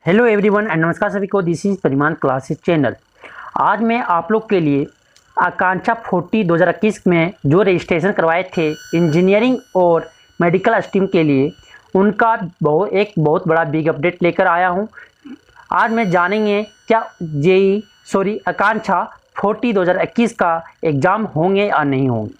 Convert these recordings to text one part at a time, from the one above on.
Hello everyone and नमस्कार सभी को। This is Pariman classes channel. आज मैं आप लोग के लिए आकांक्षा 40 2021 में जो रजिस्ट्रेशन करवाए थे इंजीनियरिंग और मेडिकल स्ट्रीम के लिए, उनका एक बहुत बड़ा बिग अपडेट लेकर आया हूं। आज मैं जानेंगे क्या आकांक्षा 40 2021 का एग्ज़ाम होंगे या नहीं होंगे।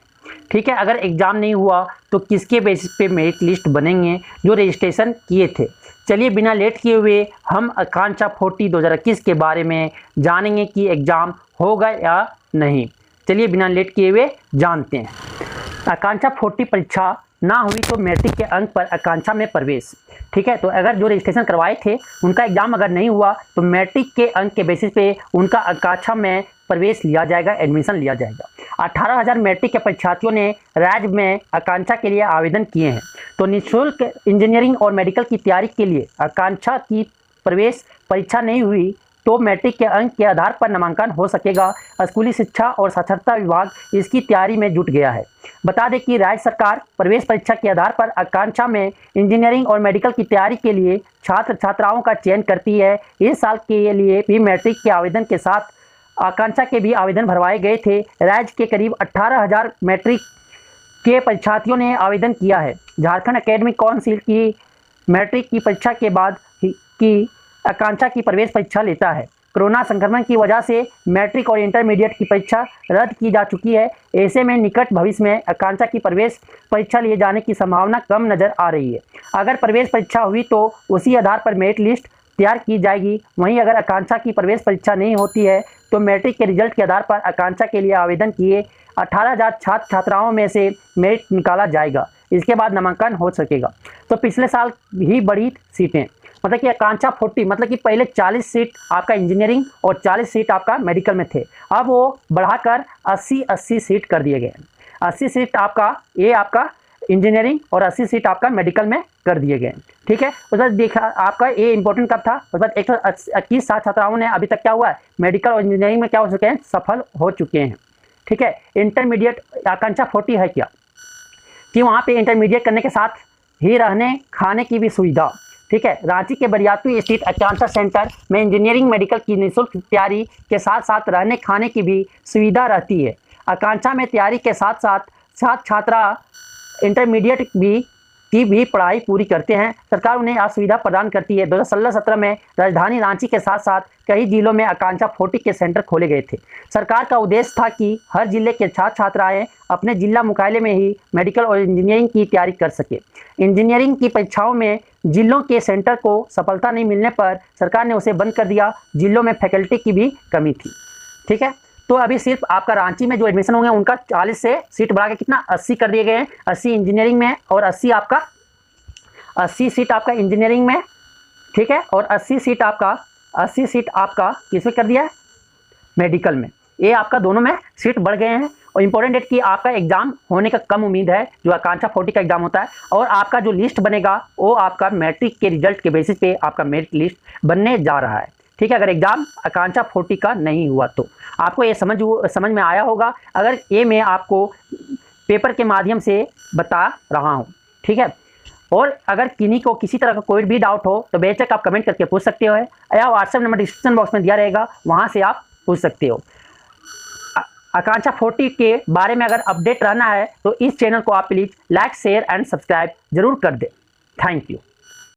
ठीक है, अगर एग्ज़ाम नहीं हुआ तो किसके बेसिस पे मेरिट लिस्ट बनेंगे जो रजिस्ट्रेशन किए थे। चलिए बिना लेट किए हुए हम आकांक्षा 40 2021 के बारे में जानेंगे कि एग्ज़ाम होगा या नहीं। चलिए बिना लेट किए हुए जानते हैं। आकांक्षा 40 परीक्षा ना हुई तो मैट्रिक के अंक पर आकांक्षा में प्रवेश। ठीक है, तो अगर जो रजिस्ट्रेशन करवाए थे उनका एग्ज़ाम अगर नहीं हुआ तो मैट्रिक के अंक के बेसिस पे उनका आकांक्षा में प्रवेश लिया जाएगा, एडमिशन लिया जाएगा। 18,000 मैट्रिक के परीक्षार्थियों ने राज्य में आकांक्षा के लिए आवेदन किए हैं। तो निःशुल्क इंजीनियरिंग और मेडिकल की तैयारी के लिए आकांक्षा की प्रवेश परीक्षा नहीं हुई तो मैट्रिक के अंक के आधार पर नामांकन हो सकेगा। स्कूली शिक्षा और साक्षरता विभाग इसकी तैयारी में जुट गया है। बता दें कि राज्य सरकार प्रवेश परीक्षा के आधार पर आकांक्षा में इंजीनियरिंग और मेडिकल की तैयारी के लिए छात्र छात्राओं का चयन करती है। इस साल के लिए भी मैट्रिक के आवेदन के साथ आकांक्षा के भी आवेदन भरवाए गए थे। राज्य के करीब 18,000 मैट्रिक के परीक्षार्थियों ने आवेदन किया है। झारखंड एकेडमिक काउंसिल की मैट्रिक की परीक्षा के बाद की आकांक्षा की प्रवेश परीक्षा लेता है। कोरोना संक्रमण की वजह से मैट्रिक और इंटरमीडिएट की परीक्षा रद्द की जा चुकी है। ऐसे में निकट भविष्य में आकांक्षा की प्रवेश परीक्षा लिए जाने की संभावना कम नज़र आ रही है। अगर प्रवेश परीक्षा हुई तो उसी आधार पर मेरिट लिस्ट तैयार की जाएगी। वहीं अगर आकांक्षा की प्रवेश परीक्षा नहीं होती है तो मैट्रिक के रिजल्ट के आधार पर आकांक्षा के लिए आवेदन किए 18,000 छात्र छात्राओं में से मेरिट निकाला जाएगा। इसके बाद नामांकन हो सकेगा। तो पिछले साल ही बढ़ी सीटें, मतलब कि आकांक्षा 40 मतलब कि पहले 40 सीट आपका इंजीनियरिंग और 40 सीट आपका मेडिकल में थे, अब वो बढ़ाकर 80 सीट कर दिए गए। 80 सीट आपका इंजीनियरिंग और 80 सीट आपका मेडिकल में कर दिए गए। ठीक है, उस बाद देखा आपका ये इंपॉर्टेंट कब था। उस बाद 121 छात्राओं ने अभी तक क्या हुआ है, मेडिकल और इंजीनियरिंग में क्या हो चुके हैं, सफल हो चुके हैं। ठीक है, इंटरमीडिएट आकांक्षा 40 है क्या कि वहाँ पे इंटरमीडिएट करने के साथ ही रहने खाने की भी सुविधा। ठीक है, रांची के बरियातू स्थित आकांक्षा सेंटर में इंजीनियरिंग मेडिकल की निःशुल्क तैयारी के साथ साथ रहने खाने की भी सुविधा रहती है। आकांक्षा में तैयारी के साथ साथ छात्रा इंटरमीडिएट की भी पढ़ाई पूरी करते हैं। सरकार उन्हें यह सुविधा प्रदान करती है। 2016-17 में राजधानी रांची के साथ साथ कई जिलों में आकांक्षा 40 के सेंटर खोले गए थे। सरकार का उद्देश्य था कि हर जिले के छात्र छात्राएं अपने जिला मुख्यालय में ही मेडिकल और इंजीनियरिंग की तैयारी कर सके। इंजीनियरिंग की परीक्षाओं में जिलों के सेंटर को सफलता नहीं मिलने पर सरकार ने उसे बंद कर दिया। जिलों में फैकल्टी की भी कमी थी। ठीक है, तो अभी सिर्फ आपका रांची में जो एडमिशन होंगे उनका 40 से सीट बढ़ा के कितना 80 कर दिए गए हैं। 80 इंजीनियरिंग में और 80 सीट आपका इंजीनियरिंग में। ठीक है, और 80 सीट आपका किसमें कर दिया है, मेडिकल में। ये आपका दोनों में सीट बढ़ गए हैं। और इंपॉर्टेंट डेट कि आपका एग्जाम होने का कम उम्मीद है जो आकांक्षा 40 का एग्जाम होता है। और आपका जो लिस्ट बनेगा वो आपका मैट्रिक के रिजल्ट के बेसिस पे आपका मेरिट लिस्ट बनने जा रहा है। ठीक है, अगर एग्जाम आकांक्षा 40 का नहीं हुआ तो आपको ये समझ में आया होगा। अगर ये मैं आपको पेपर के माध्यम से बता रहा हूँ। ठीक है, और अगर किन्हीं को किसी तरह का कोई भी डाउट हो तो बेशक आप कमेंट करके पूछ सकते हो, या व्हाट्सएप नंबर डिस्क्रिप्शन बॉक्स में दिया रहेगा, वहाँ से आप पूछ सकते हो। आकांक्षा 40 के बारे में अगर अपडेट रहना है तो इस चैनल को आप please like share and subscribe जरूर कर दें। Thank you.